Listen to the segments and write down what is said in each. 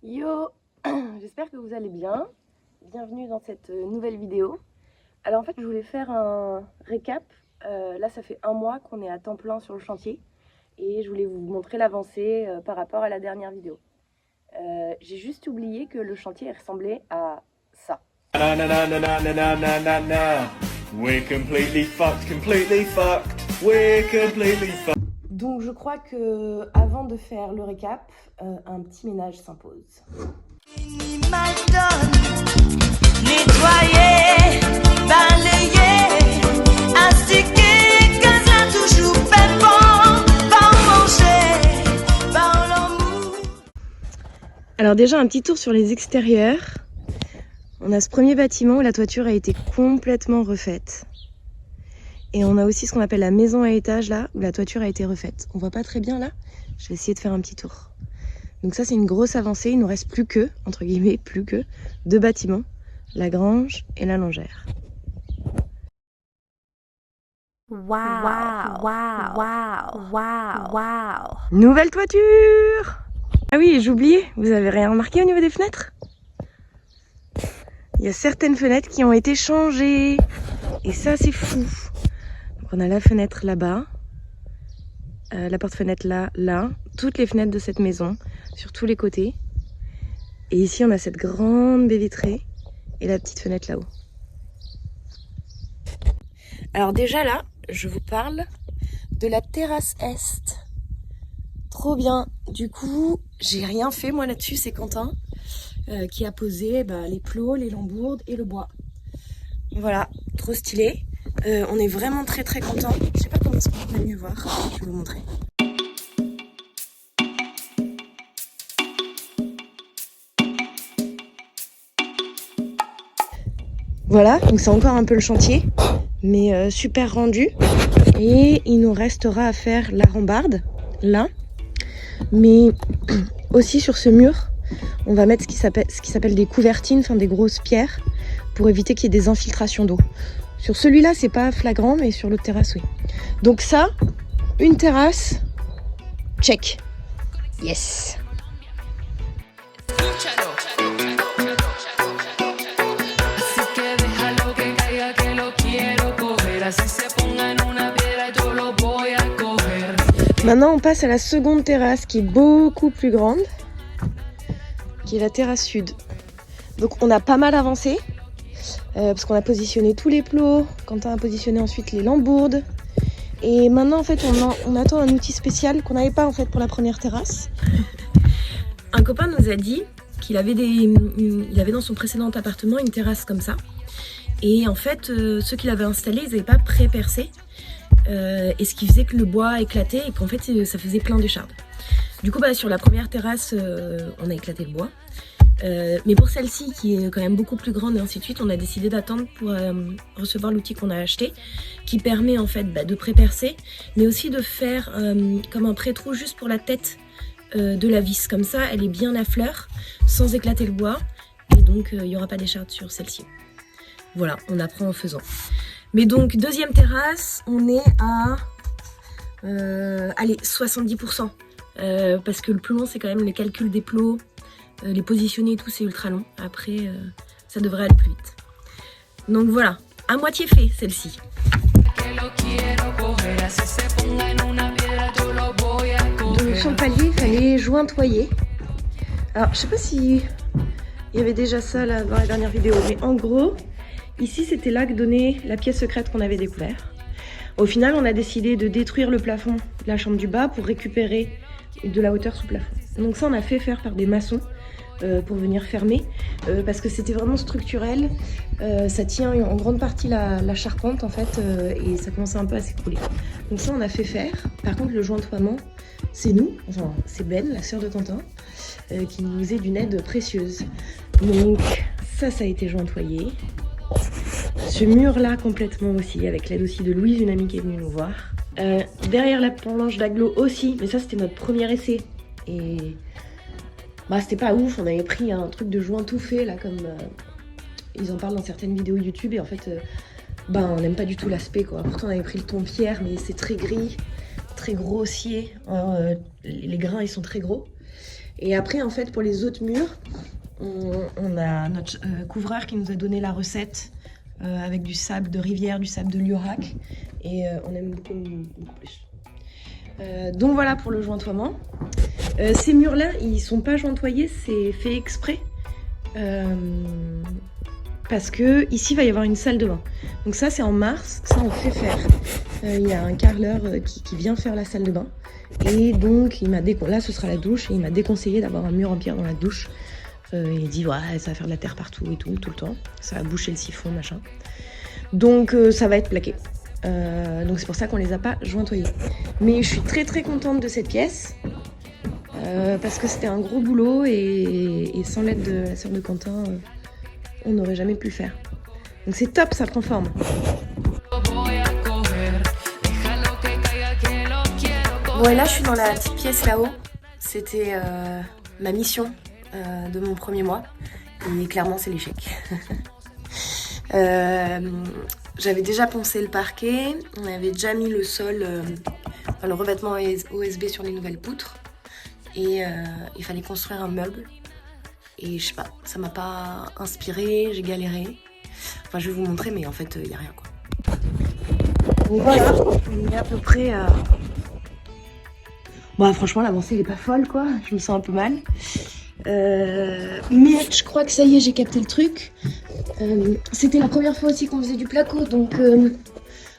Yo, j'espère que vous allez bien. Bienvenue dans cette nouvelle vidéo. Alors en fait, je voulais faire un récap. Là, ça fait un mois qu'on est à temps plein sur le chantier et je voulais vous montrer l'avancée par rapport à la dernière vidéo. J'ai juste oublié que le chantier ressemblait à ça. We're completely fucked, we're completely fucked. Donc je crois que avant de faire le récap, un petit ménage s'impose. Nettoyer, balayer, astiquer, que ça toujours fait bon, pas manger, par l'amour. Alors déjà un petit tour sur les extérieurs. On a ce premier bâtiment où la toiture a été complètement refaite. Et on a aussi ce qu'on appelle la maison à étage là, où la toiture a été refaite. On voit pas très bien là, je vais essayer de faire un petit tour. Donc ça c'est une grosse avancée, il nous reste plus que, entre guillemets, plus que deux bâtiments, la grange et la longère. Waouh, waouh, waouh, waouh, waouh. Nouvelle toiture! Ah oui, j'ai oublié, vous avez rien remarqué au niveau des fenêtres? Il y a certaines fenêtres qui ont été changées. Et ça c'est fou. Donc on a la fenêtre là-bas, la porte-fenêtre là, toutes les fenêtres de cette maison, sur tous les côtés. Et ici on a cette grande baie vitrée et la petite fenêtre là-haut. Alors déjà là, je vous parle de la terrasse est. Trop bien. Du coup, j'ai rien fait moi là-dessus, c'est Quentin qui a posé les plots, les lambourdes et le bois. Voilà, trop stylé. On est vraiment très contents. Je sais pas comment est-ce qu'on peut mieux voir. Je vais vous montrer. Voilà, donc c'est encore un peu le chantier, mais super rendu. Et il nous restera à faire la rambarde, là. Mais aussi sur ce mur, on va mettre ce qui s'appelle des couvertines, enfin des grosses pierres, pour éviter qu'il y ait des infiltrations d'eau. Sur celui-là, c'est pas flagrant, mais sur l'autre terrasse, oui. Donc ça, une terrasse, check. Yes. Maintenant, on passe à la seconde terrasse qui est beaucoup plus grande, qui est la terrasse sud. Donc on a pas mal avancé, parce qu'on a positionné tous les plots, Quentin a positionné ensuite les lambourdes. Et maintenant en fait on attend un outil spécial qu'on n'avait pas en fait pour la première terrasse. Un copain nous a dit qu'il avait il avait dans son précédent appartement une terrasse comme ça. Et en fait ceux qui l'avaient installé, ils n'avaient pas pré-percé. Et ce qui faisait que le bois éclatait et qu'en fait ça faisait plein d'échardes. Du coup sur la première terrasse on a éclaté le bois. Mais pour celle-ci qui est quand même beaucoup plus grande et ainsi de suite, on a décidé d'attendre pour recevoir l'outil qu'on a acheté qui permet en fait de pré-percer mais aussi de faire comme un pré-trou juste pour la tête de la vis, comme ça elle est bien à fleur sans éclater le bois et donc il n'y aura pas d'écharde sur celle-ci. Voilà, on apprend en faisant. Mais donc deuxième terrasse, on est à allez 70%, parce que le plus long c'est quand même le calcul des plots. Les positionner et tout c'est ultra long, après ça devrait aller plus vite. Donc voilà, à moitié fait celle-ci. Donc sur le palier il fallait jointoyer. Alors je sais pas si il y avait déjà ça là dans la dernière vidéo, mais en gros ici c'était là que donnait la pièce secrète qu'on avait découvert. Au final on a décidé de détruire le plafond de la chambre du bas pour récupérer de la hauteur sous plafond. Donc ça on a fait faire par des maçons pour venir fermer parce que c'était vraiment structurel, ça tient en grande partie la charpente en fait et ça commençait un peu à s'écrouler. Donc ça on a fait faire. Par contre le jointoiement c'est nous, enfin c'est Ben, la sœur de Quentin, qui nous est d'une aide précieuse. Donc ça a été jointoyé. Ce mur là complètement aussi, avec l'aide aussi de Louise, une amie qui est venue nous voir. Derrière la planche d'agglo aussi, mais ça c'était notre premier essai. Et c'était pas ouf, on avait pris un truc de joint tout fait là comme ils en parlent dans certaines vidéos YouTube et en fait on n'aime pas du tout l'aspect quoi. Pourtant on avait pris le ton pierre mais c'est très gris, très grossier, les grains ils sont très gros. Et après, en fait, pour les autres murs, on a notre couvreur qui nous a donné la recette avec du sable de rivière, du sable de Liorac. Et on aime beaucoup plus. Donc voilà pour le jointoiement. Ces murs-là, ils sont pas jointoyés, c'est fait exprès. Parce que ici il va y avoir une salle de bain. Donc ça c'est en mars, ça on fait faire. Il y a un carreleur qui vient faire la salle de bain. Et donc il m'a là ce sera la douche et il m'a déconseillé d'avoir un mur en pierre dans la douche. Il dit ouais ça va faire de la terre partout et tout le temps. Ça va boucher le siphon machin. Donc ça va être plaqué. Donc c'est pour ça qu'on les a pas jointoyés. Mais je suis très très contente de cette pièce. Parce que c'était un gros boulot et sans l'aide de la sœur de Quentin, on n'aurait jamais pu le faire. Donc c'est top, ça prend forme. Bon et là je suis dans la petite pièce là-haut. C'était ma mission de mon premier mois. Et clairement c'est l'échec. J'avais déjà poncé le parquet, on avait déjà mis le sol, le revêtement OSB sur les nouvelles poutres. Et il fallait construire un meuble. Et je sais pas, ça m'a pas inspiré, j'ai galéré. Enfin, je vais vous montrer, mais en fait, il n'y a rien, quoi. Donc voilà, on est à peu près à... Bon, franchement, l'avancée, elle est pas folle, quoi. Je me sens un peu mal. Mais je crois que ça y est, j'ai capté le truc. C'était la première fois aussi qu'on faisait du placo, donc...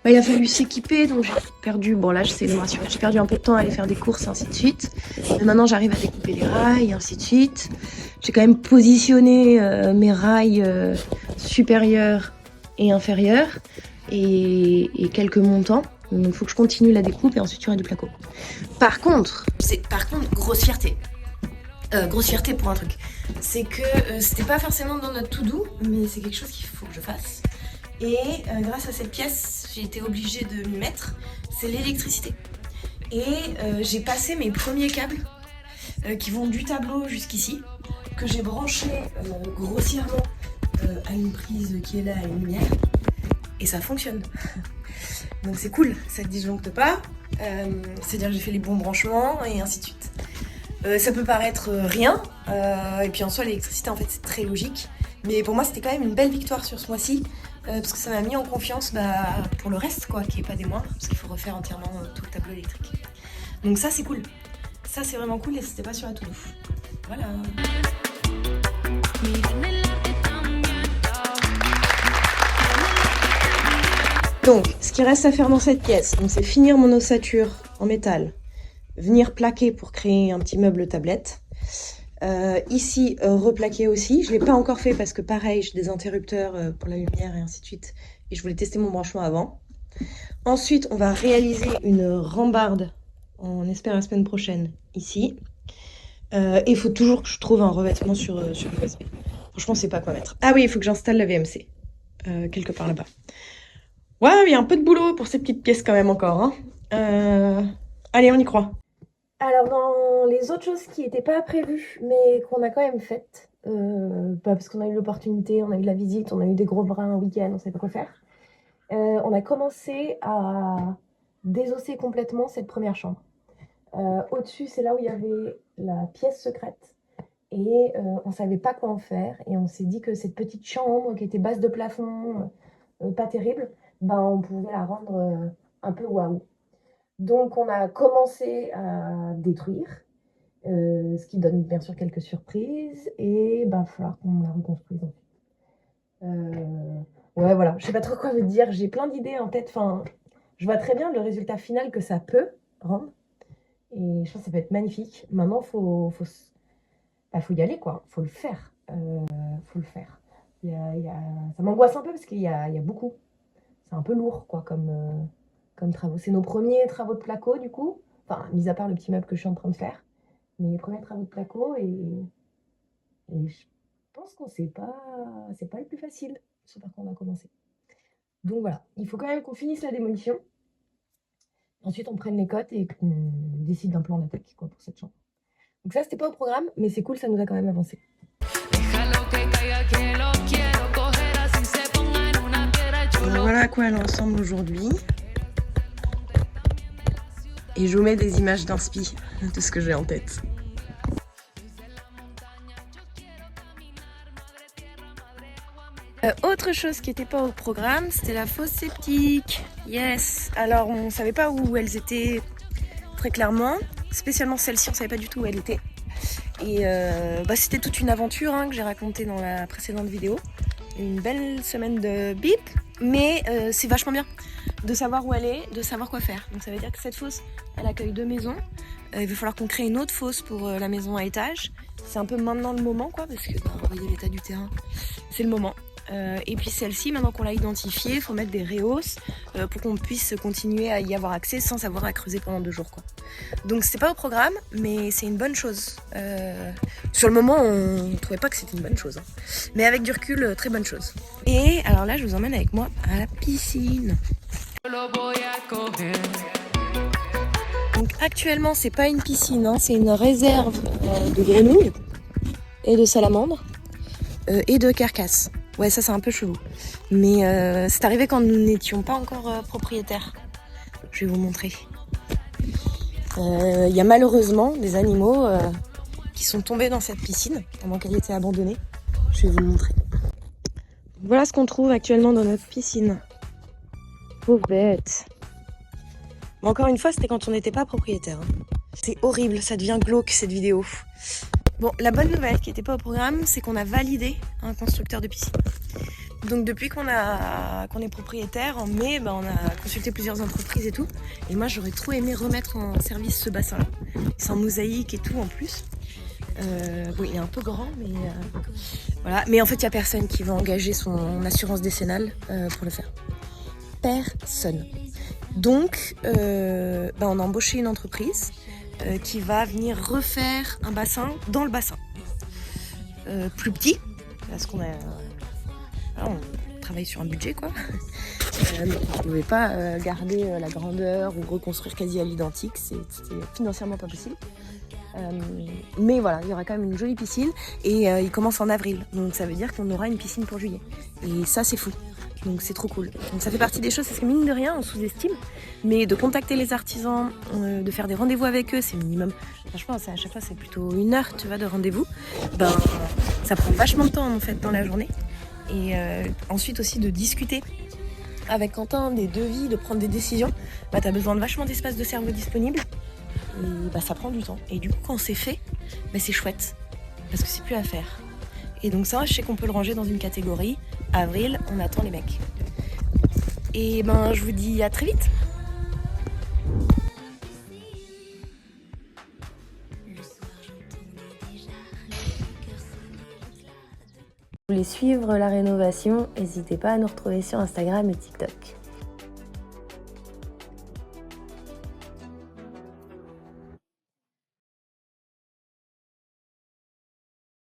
il a fallu s'équiper, donc j'ai perdu, bon là c'est le rassurant, j'ai perdu un peu de temps à aller faire des courses, ainsi de suite. Mais maintenant j'arrive à découper les rails, ainsi de suite. J'ai quand même positionné mes rails supérieurs et inférieurs et quelques montants. Donc il faut que je continue la découpe et ensuite il y aura du placo. Par contre, grosse fierté. Grosse fierté pour un truc. C'est que c'était pas forcément dans notre to-do, mais c'est quelque chose qu'il faut que je fasse. Et grâce à cette pièce, j'ai été obligée de m'y mettre, c'est l'électricité. Et j'ai passé mes premiers câbles qui vont du tableau jusqu'ici, que j'ai branché grossièrement à une prise qui est là à une lumière. Et ça fonctionne. Donc c'est cool, ça ne disjoncte pas, c'est-à-dire que j'ai fait les bons branchements et ainsi de suite. Ça peut paraître rien, et puis en soi l'électricité en fait c'est très logique. Mais pour moi c'était quand même une belle victoire sur ce mois-ci. Parce que ça m'a mis en confiance pour le reste, quoi, qui est pas des moindres, parce qu'il faut refaire entièrement tout le tableau électrique. Donc ça c'est cool, ça c'est vraiment cool et c'était pas sur la to-do. Voilà. Donc ce qui reste à faire dans cette pièce, c'est finir mon ossature en métal, venir plaquer pour créer un petit meuble tablette. Ici, replaquer aussi. Je ne l'ai pas encore fait parce que pareil, j'ai des interrupteurs pour la lumière et ainsi de suite. Et je voulais tester mon branchement avant. Ensuite, on va réaliser une rambarde, on espère la semaine prochaine, ici. Et il faut toujours que je trouve un revêtement sur l'USB. Franchement, c'est pas quoi mettre. Ah oui, il faut que j'installe la VMC. Quelque part là-bas. Ouais, il y a un peu de boulot pour ces petites pièces quand même encore. Hein. Allez, on y croit. Alors, dans les autres choses qui n'étaient pas prévues, mais qu'on a quand même faites, parce qu'on a eu l'opportunité, on a eu la visite, on a eu des gros bras un week-end, on ne savait pas quoi faire, on a commencé à désosser complètement cette première chambre. Au-dessus, c'est là où il y avait la pièce secrète, et on ne savait pas quoi en faire, et on s'est dit que cette petite chambre qui était basse de plafond, pas terrible, on pouvait la rendre un peu waouh. Donc on a commencé à détruire, ce qui donne bien sûr quelques surprises, et il va falloir qu'on la reconstruise ensuite. Ouais voilà, je sais pas trop quoi vous dire, j'ai plein d'idées en tête, enfin, je vois très bien le résultat final que ça peut rendre, et je pense que ça peut être magnifique. Maintenant faut y aller quoi, faut le faire, faut le faire. Ça m'angoisse un peu parce qu'il y a beaucoup, c'est un peu lourd quoi comme travaux. C'est nos premiers travaux de placo du coup, enfin mis à part le petit meuble que je suis en train de faire, mais les premiers travaux de placo et je pense qu'on c'est pas le plus facile, ce par quoi on a commencé. Donc voilà, il faut quand même qu'on finisse la démolition. Ensuite on prenne les cotes et qu'on décide d'un plan d'attaque quoi pour cette chambre. Donc ça c'était pas au programme, mais c'est cool, ça nous a quand même avancé. Voilà à quoi elle ressemble aujourd'hui. Et je vous mets des images d'inspi de ce que j'ai en tête. Autre chose qui n'était pas au programme, c'était la fosse septique. Yes. Alors on savait pas où elles étaient très clairement. Spécialement celle-ci, on savait pas du tout où elle était. Et c'était toute une aventure que j'ai racontée dans la précédente vidéo. Une belle semaine de bip, mais c'est vachement bien de savoir où elle est, de savoir quoi faire. Donc ça veut dire que cette fosse, elle accueille 2 maisons. Il va falloir qu'on crée une autre fosse pour la maison à étage. C'est un peu maintenant le moment, quoi, parce que vous voyez l'état du terrain, c'est le moment. Et puis celle-ci, maintenant qu'on l'a identifiée, il faut mettre des rehausses pour qu'on puisse continuer à y avoir accès sans avoir à creuser pendant 2 jours, quoi. Donc c'est pas au programme, mais c'est une bonne chose. Sur le moment, on ne trouvait pas que c'était une bonne chose, mais avec du recul, très bonne chose. Et alors là, je vous emmène avec moi à la piscine. Donc actuellement, c'est pas une piscine, c'est une réserve de grenouilles et de salamandres et de carcasses. Ouais, ça c'est un peu chelou. Mais c'est arrivé quand nous n'étions pas encore propriétaires. Je vais vous montrer. Il y a malheureusement des animaux qui sont tombés dans cette piscine pendant qu'elle était abandonnée. Je vais vous le montrer. Voilà ce qu'on trouve actuellement dans notre piscine. Pauvre bête. Mais encore une fois, c'était quand on n'était pas propriétaire. C'est horrible, ça devient glauque cette vidéo. Bon, la bonne nouvelle qui n'était pas au programme, c'est qu'on a validé un constructeur de piscine. Donc depuis qu'on est propriétaire, en mai, on a consulté plusieurs entreprises et tout. Et moi, j'aurais trop aimé remettre en service ce bassin-là. C'est en mosaïque et tout en plus. Bon, il est un peu grand, mais voilà. Mais en fait, il n'y a personne qui va engager son assurance décennale pour le faire. Personne. Donc, on a embauché une entreprise qui va venir refaire un bassin dans le bassin. Plus petit, parce qu'on on travaille sur un budget, quoi. On ne pouvait pas garder la grandeur ou reconstruire quasi à l'identique, c'était financièrement pas possible. Mais voilà, il y aura quand même une jolie piscine et il commence en avril, donc ça veut dire qu'on aura une piscine pour juillet. Et ça, c'est fou. Donc c'est trop cool. Donc ça fait partie des choses, parce que mine de rien, on sous-estime. Mais de contacter les artisans, de faire des rendez-vous avec eux, c'est minimum. Franchement, à chaque fois, c'est plutôt 1 heure, de rendez-vous. Ça prend vachement de temps, en fait, dans la journée. Et ensuite aussi de discuter avec Quentin des devis, de prendre des décisions. T'as besoin de vachement d'espace de cerveau disponible. Et ça prend du temps. Et du coup, quand c'est fait, c'est chouette. Parce que c'est plus à faire. Et donc ça, je sais qu'on peut le ranger dans une catégorie. Avril, on attend les mecs. Et je vous dis à très vite. Vous voulez suivre la rénovation, n'hésitez pas à nous retrouver sur Instagram et TikTok.